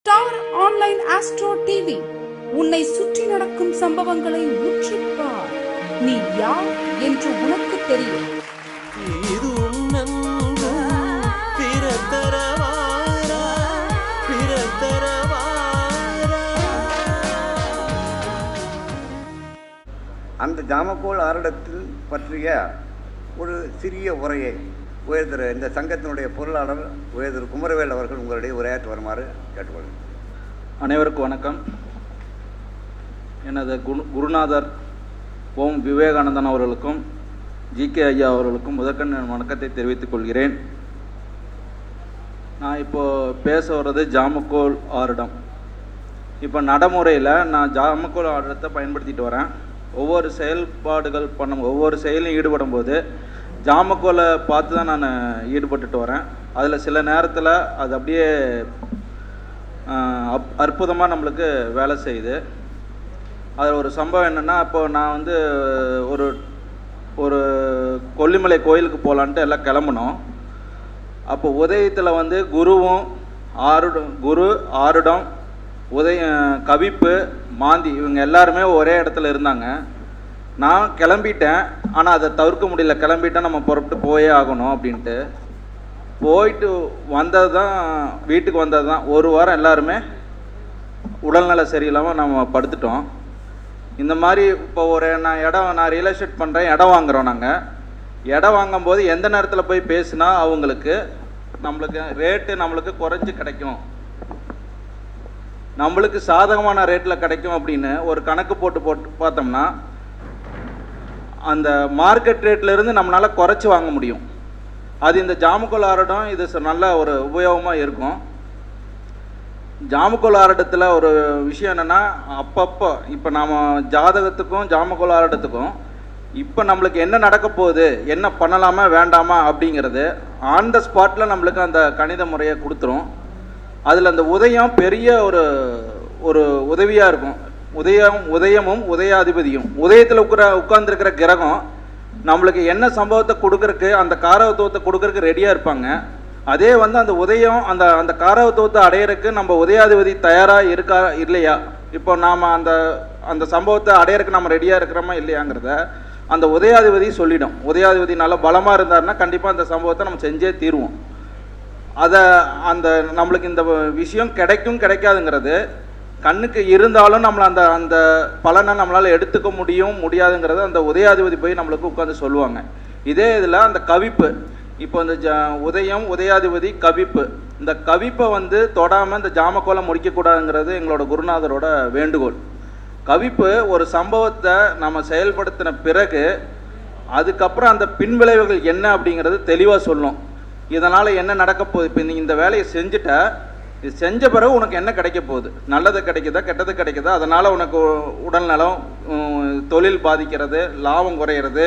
Star online astro TV உன்னை சுற்றி நடக்கும் சம்பவங்களை உற்றுப்பார். நீ யார் என்று உனக்கு தெரியும். அந்த ஜாமக்கோல் ஆரிடத்தில் பற்றிய ஒரு சிறிய உரையை உயர்திரு இந்த சங்கத்தினுடைய பொருளாளர் உயர்திரு குமரவேல் அவர்கள் உங்களுடைய உரையாற்றி வருமாறு கேட்டுக்கொள்கிறேன். அனைவருக்கும் வணக்கம். எனது குருநாதர் ஓம் விவேகானந்தன் அவர்களுக்கும் ஜிகே ஐயா அவர்களுக்கும் முதற்கண் வணக்கத்தை தெரிவித்துக் கொள்கிறேன். நான் இப்போது பேச வர்றது ஜாமக்கோல் ஆரிடம். இப்போ நடைமுறையில் நான் ஜாமக்கோல் ஆரிடத்தை பயன்படுத்திட்டு வரேன். ஒவ்வொரு செயல்பாடுகள் ஒவ்வொரு செயலையும் ஈடுபடும் போது ஜாமக்கோலை பார்த்து தான் நான் ஈடுபட்டுட்டு வரேன். அதில் சில நேரத்தில் அது அப்படியே அற்புதமாக நம்மளுக்கு வேலை செய்யுது. அதில் ஒரு சம்பவம் என்னென்னா, இப்போது நான் வந்து ஒரு கொல்லிமலை கோயிலுக்கு போகலான்ட்டு எல்லாம் கிளம்புனோம். அப்போ உதயத்தில் வந்து குரு ஆருடம் கவிப்பு மாந்தி இவங்க எல்லாருமே ஒரே இடத்துல இருந்தாங்க. நான் கிளம்பிட்டேன், ஆனால் அதை தவிர்க்க முடியல. கிளம்பிட்டேன், நம்ம புறப்பட்டு போயே ஆகணும் அப்படின்ட்டு போயிட்டு வந்தது தான், வீட்டுக்கு வந்தது தான். ஒரு வாரம் எல்லாருமே உடல்நல சரியில்லாமல் நம்ம படுத்துட்டோம். இந்த மாதிரி இப்போ நான் ரியல் எஸ்டேட் பண்ணுறேன், இடம் வாங்குகிறோம். நாங்கள் இடம் வாங்கும்போது எந்த நேரத்தில் போய் பேசுனா நம்மளுக்கு ரேட்டு நம்மளுக்கு குறைஞ்சி கிடைக்கும், நம்மளுக்கு சாதகமான ரேட்டில் கிடைக்கும் அப்படின்னு ஒரு கணக்கு போட்டு பார்த்தோம்னா அந்த மார்க்கெட் ரேட்லேருந்து நம்மளால் குறைச்சி வாங்க முடியும். அது இந்த ஜாமக்கோல் ஆரிடம் இது நல்ல ஒரு உபயோகமாக இருக்கும். ஜாமக்கோல் ஆரிடத்தில் ஒரு விஷயம் என்னென்னா, அப்பப்போ இப்போ நாம் ஜாதகத்துக்கும் ஜாமக்கோல் ஆரிடத்துக்கும் இப்போ நம்மளுக்கு என்ன நடக்க போகுது, என்ன பண்ணலாமா வேண்டாமா அப்படிங்கிறது ஆன் த ஸ்பாட்டில் நம்மளுக்கு அந்த கணித முறையை கொடுத்துரும். அதில் அந்த உதயம் பெரிய ஒரு உதவியாக இருக்கும். உதயமும் உதயாதிபதியும் உதயத்தில் உட்கார்ந்துருக்கிற கிரகம் நம்மளுக்கு என்ன சம்பவத்தை கொடுக்கறக்கு, அந்த காரகத்துவத்தை கொடுக்கறக்கு ரெடியாக இருப்பாங்க. அதே வந்து அந்த உதயம் அந்த காரகத்துவத்தை அடையிறதுக்கு நம்ம உதயாதிபதி தயாராக இருக்கா இல்லையா, இப்போ நாம் அந்த சம்பவத்தை அடையிறதுக்கு நம்ம ரெடியாக இருக்கிறோமா இல்லையாங்கிறத அந்த உதயாதிபதி சொல்லிடும். உதயாதிபதி நல்லா பலமாக இருந்தாருன்னா கண்டிப்பாக அந்த சம்பவத்தை நம்ம செஞ்சே தீருவோம். நம்மளுக்கு இந்த விஷயம் கிடைக்காதுங்கிறது கண்ணுக்கு இருந்தாலும் நம்மளை அந்த பலனை நம்மளால் எடுத்துக்க முடியாதுங்கிறது அந்த உதயாதிபதி போய் நம்மளுக்கு உட்காந்து சொல்லுவாங்க. இதே இதில் அந்த கவிப்பு, இப்போ இந்த உதயம் உதயாதிபதி கவிப்பு, இந்த கவிப்பை வந்து தொடாமல் இந்த ஜாமக்கோலை முடிக்கக்கூடாதுங்கிறது எங்களோட குருநாதரோட வேண்டுகோள். கவிப்பு ஒரு சம்பவத்தை நம்ம செயல்படுத்தின பிறகு அதுக்கப்புறம் அந்த பின்விளைவுகள் என்ன அப்படிங்கிறது தெளிவாக சொல்லணும். இதனால் என்ன நடக்க போகுது, இப்போ நீ இந்த வேலையை செஞ்சுட்ட, இது செஞ்ச பிறகு உனக்கு என்ன கிடைக்க போகுது, நல்லது கிடைக்குதா கெட்டது கிடைக்குதா, அதனால் உனக்கு உடல் நலம், தொழில் பாதிக்கிறது, லாபம் குறையிறது,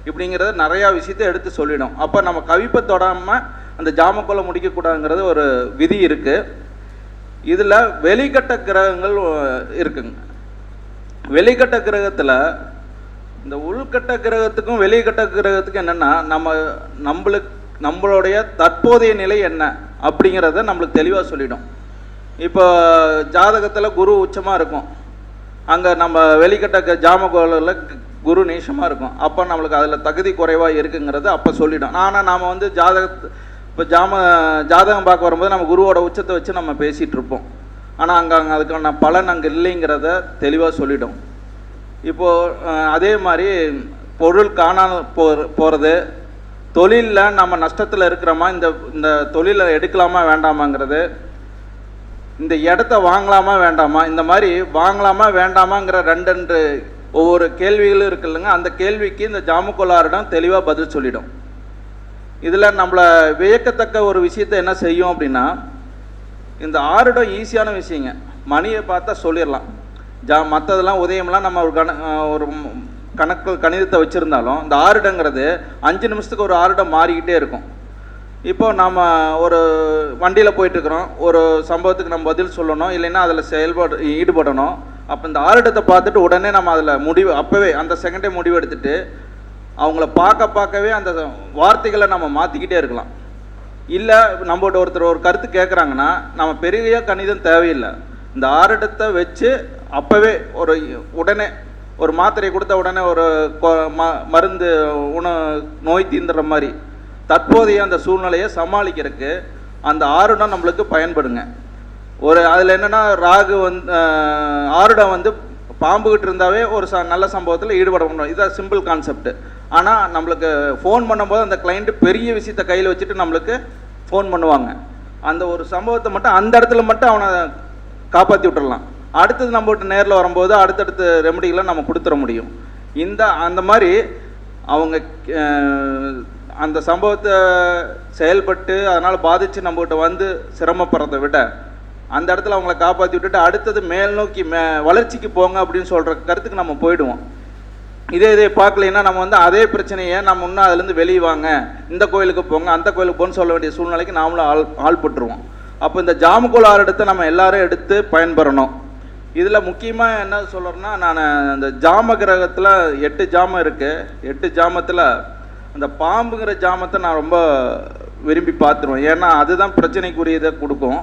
இப்படிங்கிறது நிறையா விஷயத்தை எடுத்து சொல்லிடும். அப்போ நம்ம கவிப்பை தொடாமல் அந்த ஜாமக்கோலை முடிக்கக்கூடாதுங்கிறது ஒரு விதி இருக்குது. இதில் வெளிக்கட்ட கிரகங்கள் இருக்குங்க. வெளிக்கட்ட கிரகத்தில் இந்த உள்கட்ட கிரகத்துக்கும் வெளிக்கட்ட கிரகத்துக்கும் என்னென்னா, நம்மளுடைய தற்போதைய நிலை என்ன அப்படிங்கிறத நம்மளுக்கு தெளிவாக சொல்லிடும். இப்போ ஜாதகத்தில் குரு உச்சமாக இருக்கும், அங்கே நம்ம வெளிக்கட்ட ஜாமக்கோலில் குரு நீசமாக இருக்கும். அப்போ நம்மளுக்கு அதில் தகுதி குறைவாக இருக்குங்கிறது அப்போ சொல்லிடும். ஆனால் நாம் வந்து ஜாதகம் பார்க்க வரும்போது நம்ம குருவோட உச்சத்தை வச்சு நம்ம பேசிகிட்டு இருப்போம். ஆனால் அங்கே அதுக்கான பலன் அங்கே இல்லைங்கிறத தெளிவாக சொல்லிடும். இப்போது அதே மாதிரி பொருள் காணாமல் போகிறது, தொழிலில் நம்ம நஷ்டத்தில் இருக்கிறோமா, இந்த தொழிலை எடுக்கலாமா வேண்டாமாங்கிறது, இந்த இடத்த வாங்கலாமா வேண்டாமா, இந்த மாதிரி வாங்கலாமா வேண்டாமாங்கிற ரெண்டு ஒவ்வொரு கேள்விகளும் இருக்குல்லங்க. அந்த கேள்விக்கு இந்த ஜாமக்கோல் ஆரிடம் தெளிவாக பதில் சொல்லிடும். இதில் நம்மளை வியக்கத்தக்க ஒரு விஷயத்தை என்ன செய்யும் அப்படின்னா, இந்த ஆரிடம் ஈஸியான விஷயங்க. மணியை பார்த்தா சொல்லிடலாம். மற்றதெல்லாம் உதயம்லாம் நம்ம ஒரு கணிதத்தை வச்சுருந்தாலும் இந்த ஆரிடங்கிறது 5 நிமிஷத்துக்கு ஒரு ஆரிடம் மாறிக்கிட்டே இருக்கும். இப்போது நம்ம ஒரு வண்டியில் போயிட்டுருக்குறோம், ஒரு சம்பவத்துக்கு நம்ம பதில் சொல்லணும், இல்லைன்னா அதில் ஈடுபடணும். அப்போ இந்த ஆரிடத்தை பார்த்துட்டு உடனே நம்ம அதில் அப்போவே அந்த செகண்டே முடிவு எடுத்துகிட்டு அவங்கள பார்க்கவே அந்த வார்த்தைகளை நம்ம மாற்றிக்கிட்டே இருக்கலாம். இல்லை நம்மகிட்ட ஒருத்தர் ஒரு கருத்து கேட்குறாங்கன்னா நம்ம பெரிய கணிதம் தேவையில்லை. இந்த ஆரிடத்தை வச்சு அப்போவே உடனே ஒரு மாத்திரையை கொடுத்த உடனே ஒரு மருந்து நோய் தீந்துடுற மாதிரி தற்போதைய அந்த சூழ்நிலையை சமாளிக்கிறதுக்கு அந்த ஆருடம் நம்மளுக்கு பயன்படுங்க. அதில் என்னென்னா ராகு ஆருடம் பாம்புகிட்டு இருந்தாவே ஒரு நல்ல சம்பவத்தில் ஈடுபட முடியும். இதான் சிம்பிள் கான்செப்ட். ஆனால் நம்மளுக்கு ஃபோன் பண்ணும்போது அந்த கிளைண்ட்டு பெரிய விஷயத்தை கையில் வச்சுட்டு நம்மளுக்கு ஃபோன் பண்ணுவாங்க. அந்த ஒரு சம்பவத்தை மட்டும் அந்த இடத்துல மட்டும் அவனை காப்பாற்றி விட்டுடலாம். அடுத்தது நம்மகிட்ட நேரில் வரும்போது அடுத்தடுத்த ரெமடிகளை நம்ம கொடுத்துட முடியும். அந்த மாதிரி அவங்க அந்த சம்பவத்தை செயல்பட்டு அதனால் பாதித்து நம்மகிட்ட சிரமப்படுறதை விட அந்த இடத்துல அவங்கள காப்பாற்றி விட்டுட்டு அடுத்தது மேல் நோக்கி வளர்ச்சிக்கு போங்க அப்படின்னு சொல்கிற கருத்துக்கு நம்ம போயிடுவோம். இதே பார்க்கலைன்னா நம்ம அதே பிரச்சனையை நம்ம இன்னும் அதுலேருந்து வெளியே வாங்க, இந்த கோயிலுக்கு போங்க, அந்த கோயிலுக்கு போன்னு சொல்ல வேண்டிய சூழ்நிலைக்கு நாமளும் ஆள்பட்டுருவோம். அப்போ இந்த ஜாமக்கோல் ஆரிடத்தை நம்ம எல்லாரும் எடுத்து பயன்பெறணும். இதில் முக்கியமாக என்ன சொல்கிறேன்னா, நான் இந்த ஜாம கிரகத்தில் 8 ஜாமம் இருக்குது. 8 ஜாமத்தில் அந்த பாம்புங்கிற ஜாமத்தை நான் ரொம்ப விரும்பி பார்த்துருவேன். ஏன்னா அதுதான் பிரச்சனைக்குரியதை கொடுக்கும்.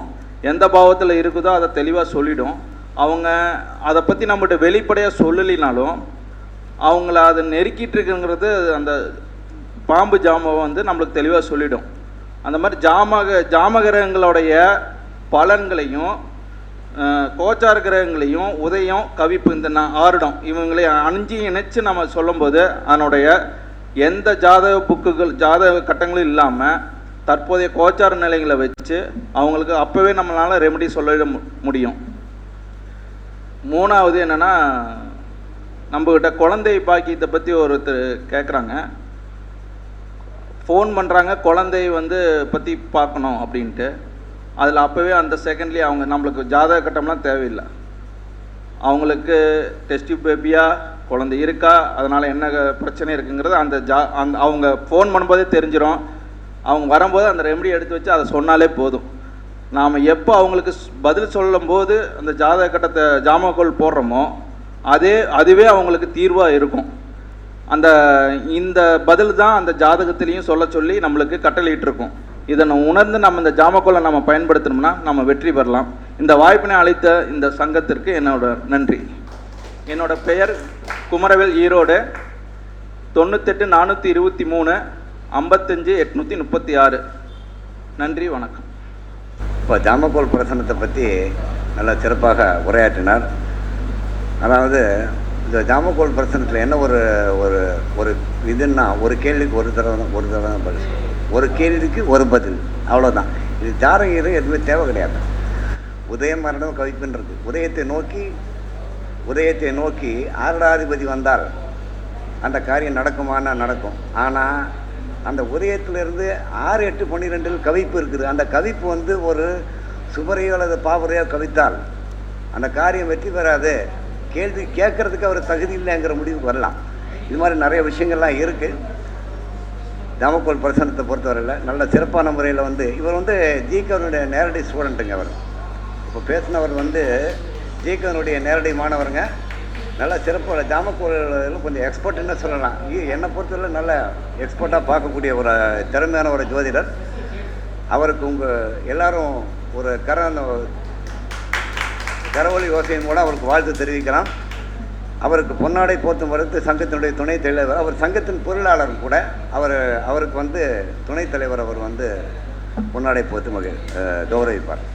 எந்த பாவத்தில் இருக்குதோ அதை தெளிவாக சொல்லிடும். அவங்க அதை பற்றி நம்மகிட்ட வெளிப்படையாக சொல்லலினாலும் அவங்கள அதை நெருக்கிட்டு இருக்குங்கிறது அந்த பாம்பு ஜாமம் நம்மளுக்கு தெளிவாக சொல்லிடும். அந்த மாதிரி ஜாமகிரகங்களுடைய பலன்களையும் கோச்சார கிரகங்களையும் உதயம் கவிப்பு இந்த ஆருடம் இவங்களை அணிஞ்சு இணைச்சு நம்ம சொல்லும்போது அதனுடைய எந்த ஜாதக கட்டங்களும் இல்லாமல் தற்போதைய கோச்சார நிலைகளை வச்சு அவங்களுக்கு அப்போவே நம்மளால் ரெமெடி சொல்ல முடியும். மூணாவது என்னென்னா, நம்மக்கிட்ட குழந்தை பாக்கியத்தை பற்றி ஒருத்தர் கேட்குறாங்க, ஃபோன் பண்ணுறாங்க குழந்தை பற்றி பார்க்கணும் அப்படின்ட்டு. அதில் அப்போவே அந்த செகண்ட்லேயே அவங்க நம்மளுக்கு ஜாதக கட்டம்லாம் தேவையில்லை. அவங்களுக்கு டெஸ்ட் பேபியாக குழந்தை இருக்கா, அதனால் என்ன பிரச்சனை இருக்குங்கிறது அந்த அவங்க ஃபோன் பண்ணும்போதே தெரிஞ்சிடும். அவங்க வரும்போது அந்த ரெமெடி எடுத்து வச்சு அதை சொன்னாலே போதும். நாம் எப்போ அவங்களுக்கு பதில் சொல்லும்போது அந்த ஜாதக கட்டத்தை ஜாமக்கோல் போடுறோமோ அதுவே அவங்களுக்கு தீர்வாக இருக்கும். இந்த பதில் தான் அந்த ஜாதகத்திலையும் சொல்ல சொல்லி நம்மளுக்கு கட்டளையிட்டிருக்கும். இதை உணர்ந்து நம்ம இந்த ஜாமக்கோலை நம்ம பயன்படுத்தணும்னா நம்ம வெற்றி பெறலாம். இந்த வாய்ப்பினை அளித்த இந்த சங்கத்திற்கு என்னோட நன்றி. என்னோட பெயர் குமரவேல், ஈரோடு. 98 423 55 836. நன்றி, வணக்கம். இப்போ ஜாமக்கோல் பிரசனத்தை பற்றி நல்லா சிறப்பாக உரையாற்றினார். அதாவது இந்த ஜாமக்கோல் பிரசனத்தில் என்ன ஒரு இதுன்னா, ஒரு கேள்விக்கு ஒரு தடவை தான் பதில், ஒரு கேள்விக்கு ஒரு பதில், அவ்வளோதான். இது ஜாதகம் எதுவுமே தேவை கிடையாது. உதயம் மரணம் கவிப்புன்றது உதயத்தை நோக்கி ஆரடாதிபதி வந்தால் அந்த காரியம் நடக்குமானா நடக்கும். ஆனால் அந்த உதயத்திலிருந்து 6, 8, 12 கவிப்பு இருக்குது. அந்த கவிப்பு ஒரு சுபரையோ அல்லது பாவரையோ கவித்தால் அந்த காரியம் வெற்றி பெறாது, கேள்வி கேட்கறதுக்கு அவர் தகுதி இல்லைங்கிற முடிவுக்கு வரலாம். இது மாதிரி நிறைய விஷயங்கள்லாம் இருக்குது. ஜாமக்கோல் பிரசனத்தை பொறுத்தவரையில் நல்ல சிறப்பான முறையில் இவர் ஜிகனுடைய நேரடி ஸ்டூடெண்ட்டுங்க. அவர் இப்போ பேசினவர் ஜிகனுடைய நேரடி மாணவருங்க. நல்லா சிறப்பாக ஜாமக்கோல் கொஞ்சம் எக்ஸ்பர்ட்னு சொல்லலாம். என்னை பொறுத்தவரை நல்ல எக்ஸ்பர்ட்டாக பார்க்கக்கூடிய ஒரு திறமையான ஒரு ஜோதிடர். அவருக்கு எல்லாரும் ஒரு கரவொலி யோசனை மூலம் அவருக்கு வாழ்த்து தெரிவிக்கலாம். அவருக்கு பொன்னாடை போர்த்தும் வரத்து சங்கத்தினுடைய துணைத் தலைவர், அவர் சங்கத்தின் பொருளாளர் கூட. அவருக்கு துணைத் தலைவர் அவர் பொன்னாடை போர்த்து கௌரவிப்பார்.